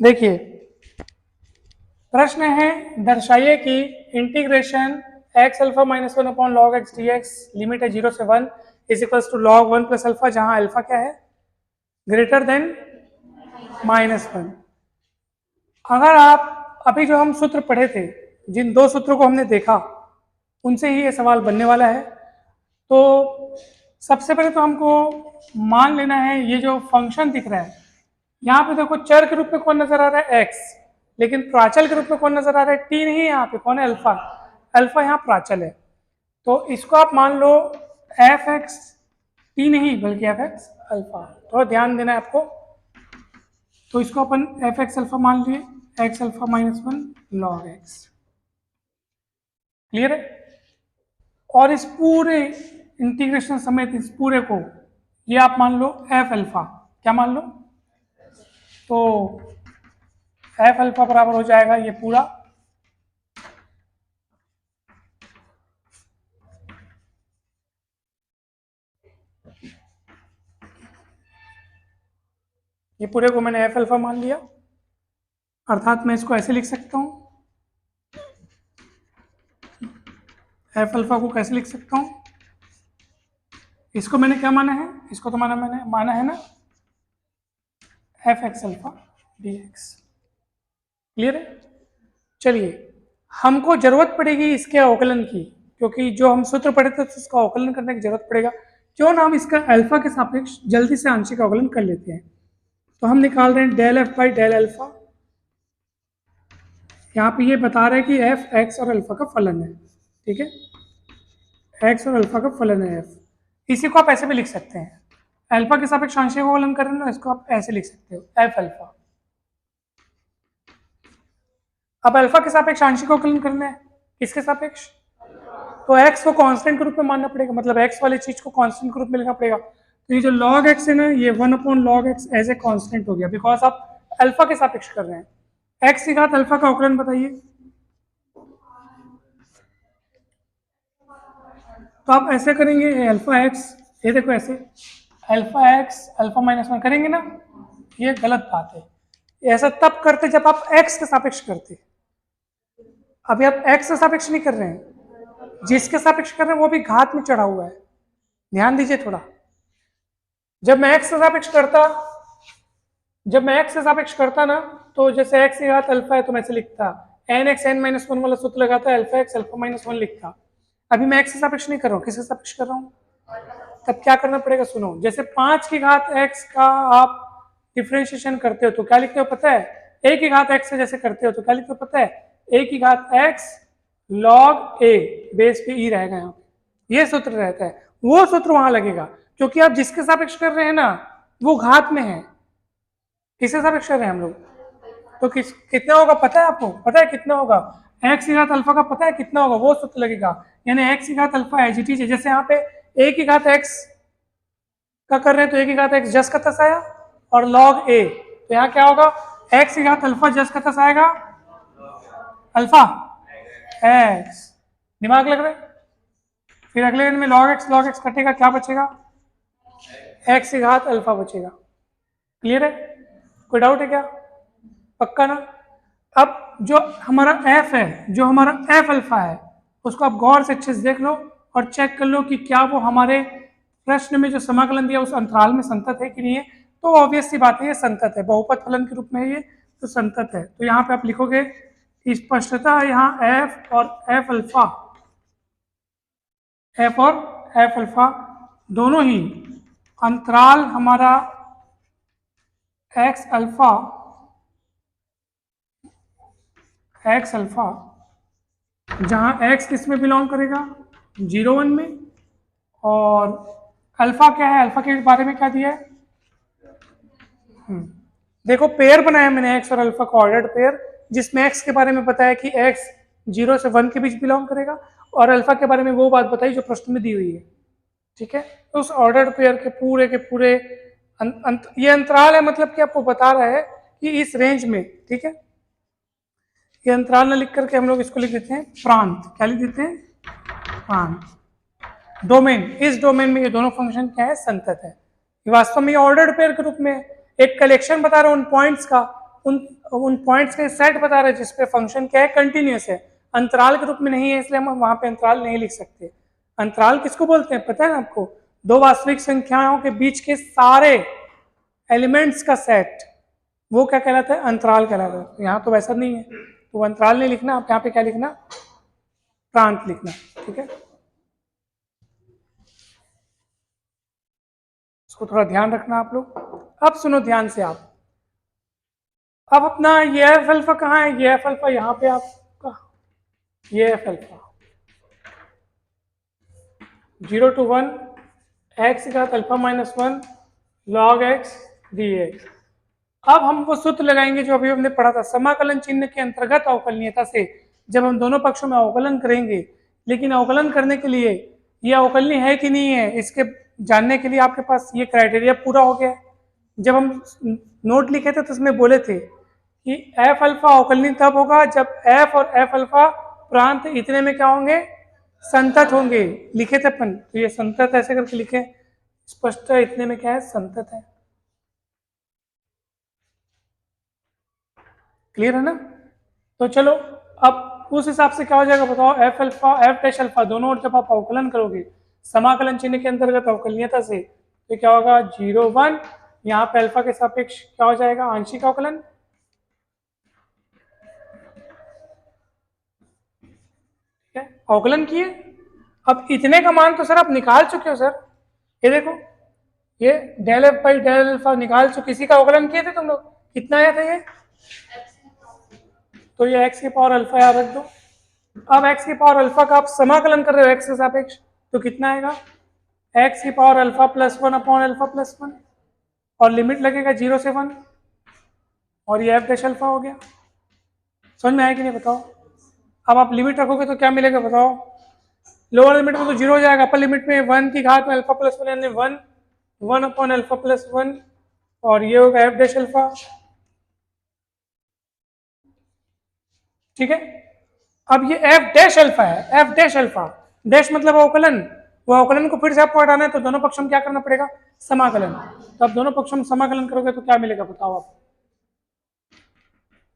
देखिए प्रश्न है, दर्शाइए कि integration x alpha minus one upon log x d x limit है 0 से 1 is equals to log 1 plus alpha, जहां अल्फा क्या है ग्रेटर देन -1। अगर आप अभी जो हम सूत्र पढ़े थे, जिन दो सूत्रों को हमने देखा, उनसे ही ये सवाल बनने वाला है। तो सबसे पहले तो हमको मान लेना है ये जो फंक्शन दिख रहा है, यहाँ पे देखो चर के रूप में कौन नजर आ रहा है x, लेकिन प्राचल के रूप में कौन नजर आ रहा है t नहीं, यहाँ पे कौन है अल्फा। अल्फा यहाँ प्राचल है, तो इसको आप मान लो एफ एक्स टी नहीं बल्कि एफ एक्स अल्फा। थोड़ा ध्यान देना है आपको। तो इसको अपन एफ एक्स अल्फा मान लिए, x alpha -1 log x. Clear है? और इस पूरे इंटीग्रेशन समेत इस पूरे को ये आप मान लो एफ अल्फा। क्या मान लो? तो एफ अल्फा बराबर हो जाएगा ये पूरा को मैंने एफ अल्फा मान लिया, अर्थात मैं इसको ऐसे लिख सकता हूं। एफ अल्फा को कैसे लिख सकता हूं? इसको मैंने क्या माना है? इसको तो मैंने माना है ना F x alpha D x. Clear है? चलिए, हमको जरूरत पड़ेगी इसके अवकलन की, क्योंकि जो हम सूत्र पढ़े थे उसका अवकलन करने की जरूरत पड़ेगा। क्यों ना हम इसका अल्फा के सापेक्ष जल्दी से आंशिक अवकलन कर लेते हैं। तो हम निकाल रहे हैं del f by del alpha. यहाँ पे ये बता रहे हैं कि एफ एक्स और अल्फा का फलन है। ठीक है, एक्स और अल्फा का फलन है एफ। इसी को आप ऐसे भी लिख सकते हैं, अल्फा के सापेक्ष आंशिक अवकलन कर रहे हैं ना, इसको आप ऐसे लिख सकते हो एफ अल्फा। अब अल्फा के सापेक्ष आंशिक अवकलन करना है, किसके सापेक्ष? तो x को कांस्टेंट के रूप में मानना पड़ेगा, मतलब x वाली चीज को कांस्टेंट के रूप में लिखना पड़ेगा। तो ये जो log x है ना, ये 1 upon log x as a constant हो गया, बिकॉज आप अल्फा के सापेक्ष कर रहे हैं। x की घात अल्फा का अवकलन बताइए। तो आप ऐसे करेंगे अल्फा x, ये देखो ऐसे अल्फा x अल्फा -1 करेंगे ना, ये गलत बात है। ऐसा तब करते जब आप x के सापेक्ष करते। अभी आप x के सापेक्ष नहीं कर रहे हैं, जिसके सापेक्ष कर रहे हैं वो भी घात में चढ़ा हुआ है। ध्यान दीजिए थोड़ा। जब मैं x से सापेक्ष करता ना, तो जैसे x की घात अल्फा है तो मैं ऐसे लिखता nx n-1 वाला सूत्र लगाता है, अल्फा x अल्फा -1 लिखता। अभी मैं x से सापेक्ष नहीं कर रहा हूँ, किससे सापेक्ष कर रहा हूँ? तब क्या करना पड़ेगा सुनो। जैसे 5 की घात x का आप डिफ्रेंशिएशन करते हो तो क्या लिखते हो पता है? a की घात x से जैसे करते हो तो क्या लिखते हो पता है? a की घात x log a बेस पे e रहेगा, यहाँ पे ये सूत्र रहता है। वो सूत्र वहां लगेगा, क्योंकि आप जिसके सापेक्ष कर रहे हैं ना वो घात में है। किसके सापेक्ष कर रहे हैं हम लोग? तो कितना होगा पता है आपको? पता है कितना होगा? x की घात अल्फा का पता है कितना होगा? वो सूत्र लगेगा, यानी x की घात अल्फा एज इट इज है। जैसे यहाँ पे a की घात x का कर रहे हैं तो a की घात x जस का तस आया और log a, तो यहाँ क्या होगा? x की घात अल्फा जस का तस आएगा अल्फा x। दिमाग लग रहा है? फिर अगले दिन में log x कटेगा, क्या बचेगा? x की घात अल्फा बचेगा। क्लियर है? कोई डाउट है क्या? पक्का ना? अब जो हमारा f है, जो हमारा f अल्फा है, उसको आप गौर से अच्छे से देख लो और चेक कर लो कि क्या वो हमारे प्रश्न में जो समाकलन दिया उस अंतराल में संतत है कि नहीं है। तो ऑब्वियस सी बात है ये संतत है, बहुपद फलन के रूप में ये तो संतत है। तो यहाँ पे आप लिखोगे स्पष्टतः यहाँ f और f अल्फा दोनों ही अंतराल हमारा x अल्फा जहां x किस में बिलोंग करेगा? 0-1 में। और अल्फा क्या है? अल्फा के बारे में क्या दिया है? देखो पेयर बनाया मैंने x और अल्फा का, ऑर्डर्ड पेयर, जिसमें x के बारे में बताया कि x 0 से 1 के बीच बिलोंग करेगा और अल्फा के बारे में वो बात बताई जो प्रश्न में दी हुई है। ठीक है, तो उस ऑर्डर्ड पेयर के पूरे ये अंतराल है, मतलब कि आपको बता रहा है कि इस रेंज में। ठीक है, ये अंतराल न लिख करके हम लोग इसको लिख देते हैं प्रांत। क्या लिख देते हैं? प्रांत। डोमेन, इस डोमेन में ये दोनों फंक्शन क्या है? संतत है। ये वास्तव में ऑर्डर्ड पेयर के रूप में एक कलेक्शन बता रहा हूं उन पॉइंट्स का उन पॉइंट्स के सेट बता रहे हैं जिसपे फंक्शन क्या है, कंटिन्यूस है, अंतराल के रूप में नहीं है, इसलिए हम वहां पे अंतराल नहीं लिख सकते। अंतराल किसको बोलते हैं पता है ना आपको? दो वास्तविक संख्याओं के बीच के सारे एलिमेंट्स का सेट, वो क्या कहलाता है? अंतराल कहलाता है। तो यहाँ तो वैसा नहीं है, तो अंतराल नहीं लिखना, आप यहाँ पे क्या लिखना? प्रांत लिखना, ठीक है? इसको थोड़ा ध्यान रखना आप लोग। अब सुनो ध्यान से आप, अब अपना ये एफ अल्फा कहाँ है? ये एफ अल्फा यहाँ पे आपका, ये एफ अल्फा 0 to 1 एक्स का alpha minus 1 log x dx। अब हम वो सूत्र लगाएंगे जो अभी हमने पढ़ा था, समाकलन चिन्ह के अंतर्गत अवकलनीयता से जब हम दोनों पक्षों में अवकलन करेंगे। लेकिन अवकलन करने के लिए ये अवकलनीय है कि नहीं है, इसके जानने के लिए आपके पास ये क्राइटेरिया पूरा हो गया। जब हम नोट लिखे थे तो उसमें बोले थे कि एफ अल्फा अवकलनीय तब होगा जब एफ और एफ अल्फा प्रांत इतने में क्या होंगे? संतत होंगे, लिखे थे अपन। तो ये संतत ऐसे करके लिखे, स्पष्ट है इतने में क्या है? संतत है। क्लियर है ना? तो चलो अब उस हिसाब से क्या हो जाएगा बताओ? F alpha F dash alpha दोनों ओर जब आप अवकलन करोगे समाकलन चिन्ह के अंतर्गत अवकलनीयता से, तो क्या होगा? 0 1, यहाँ पे अल्फा के सापेक्ष क्या हो जाएगा? आंशिक अवकलन। ठीक है, अवकलन किए। अब इतने का मान तो सर आप निकाल चुके हो सर, ये देखो, ये del f by del alpha निकाल चुके, किसी का अवकलन किए थे तुम लोग, कितना आया था ये? तो ये x की पावर अल्फा यहाँ रख दो। अब x की पावर अल्फा का आप समाकलन कर रहे हो x के सापेक्ष, तो कितना आएगा? x की power alpha plus 1 upon alpha plus 1, और लिमिट लगेगा 0 से 1, और ये f डैश अल्फा हो गया। समझ में आया कि नहीं बताओ? अब आप लिमिट रखोगे तो क्या मिलेगा बताओ? लोअर लिमिट में तो 0 हो जाएगा, अपर लिमिट में 1 की घात में अल्फा प्लस 1 यानी 1 अपॉन अल्फा प्लस 1, और ये होगा f डैश अल्फा। ठीक है, अब ये f डैश अल्फा है, f डैश अल्फा, डैश मतलब अवकलन, वो अवकलन को फिर से आपको हटाना है तो दोनों पक्षों में क्या करना पड़ेगा? समाकलन। तो अब दोनों पक्षों में समाकलन करोगे तो क्या मिलेगा बताओ आप?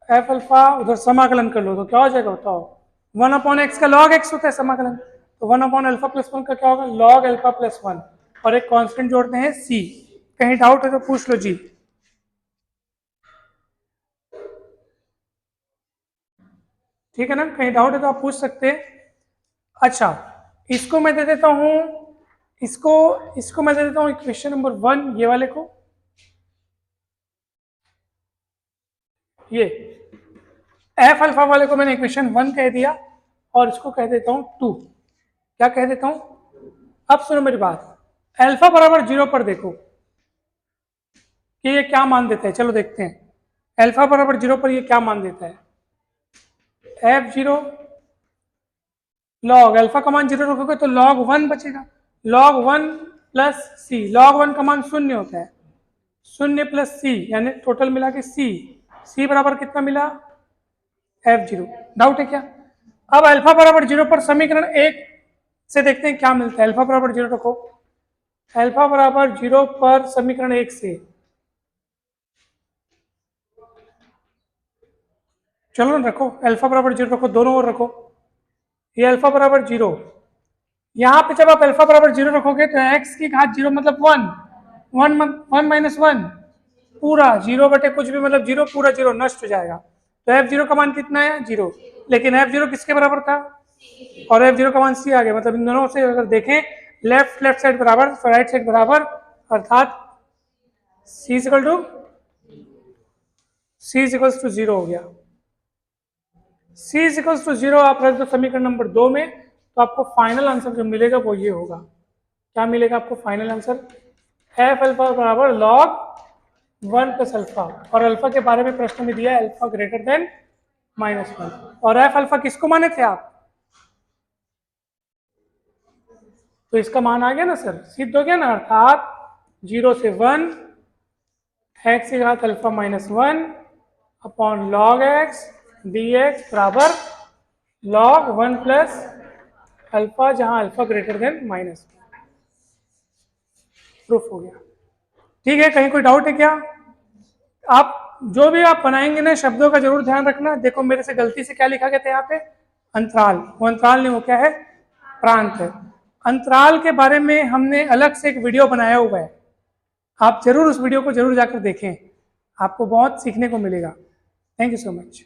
f अल्फा उधर समाकलन कर लो तो क्या हो जाएगा बताओ? 1 अपॉन एक्स का log x होता है समाकलन, तो 1 अपॉन अल्फा प्लस 1 का क्या होगा? log अल्फा प्लस 1, और एक कांस्टेंट जोड़ते हैं c। कहीं डाउट है तो पूछ लो जी। ठीक है ना, कहीं डाउट है तो आप पूछ सकते हैं। अच्छा, इसको मैं दे देता हूं, इसको मैं दे देता हूं इक्वेशन नंबर 1, ये वाले को, ये एफ अल्फा वाले को मैंने इक्वेशन 1 कह दिया, और इसको कह देता हूं 2। क्या कह देता हूं? अब सुनो मेरी बात, अल्फा बराबर 0 पर देखो कि ये क्या मान देता है। चलो देखते हैं, अल्फा बराबर 0 पर ये क्या मान देता है? f0 log अल्फा का मान 0 रखोगे तो log 1 बचेगा, log 1 प्लस सी, log 1 का मान 0 होता है, 0 प्लस सी यानी टोटल मिला के सी बराबर कितना मिला? f0। डाउट है क्या? अब अल्फा बराबर 0 पर समीकरण 1 से देखते हैं क्या मिलता है। अल्फा बराबर 0 रखो, अल्फा बराबर 0 पर समीकरण 1 से, चलो ना रखो, अल्फा बराबर 0 रखो, दोनों ओर रखो, ये अल्फा बराबर 0, यहाँ पे जब आप अल्फा बराबर 0 रखोगे तो x की घात 0 मतलब 1 माइनस 1 पूरा 0 बटे कुछ भी मतलब 0 पूरा 0 नष्ट हो जाएगा। तो f0 का मान कितना है? 0। लेकिन f0 किसके बराबर था? और f0 का मान c आ गया। मतलब इन दोनों से अगर देखें, लेफ्ट साइड बराबर, राइट साइड बराबर, अर्थात c इक्वल्स टू 0 हो गया। c इक्वल्स टू 0 आप रख दो समीकरण नंबर 2 में, तो आपको फाइनल आंसर जो मिलेगा वो ये होगा। क्या मिलेगा आपको फाइनल आंसर? एफ अल्फा बराबर log 1 प्लस अल्फा, और अल्फा के बारे में प्रश्न में दिया है अल्फा ग्रेटर देन -1, और एफ अल्फा किसको माने थे आप? तो इसका मान आ गया ना सर, सिद्ध हो गया ना, अर्थात 0 से 1 एक्स की घात alpha minus 1 upon log x dx बराबर log 1 प्लस अल्फा, जहां अल्फा ग्रेटर देन -1। प्रूफ हो गया। ठीक है, कहीं कोई डाउट है क्या? आप जो भी आप बनाएंगे ना शब्दों का जरूर ध्यान रखना। देखो मेरे से गलती से क्या लिखा गया था यहाँ पे, अंतराल, वो अंतराल नहीं, वो क्या है, प्रांत है। अंतराल के बारे में हमने अलग से एक वीडियो बनाया हुआ है, आप जरूर उस वीडियो को जरूर जाकर देखें, आपको बहुत सीखने को मिलेगा। Thank you so much.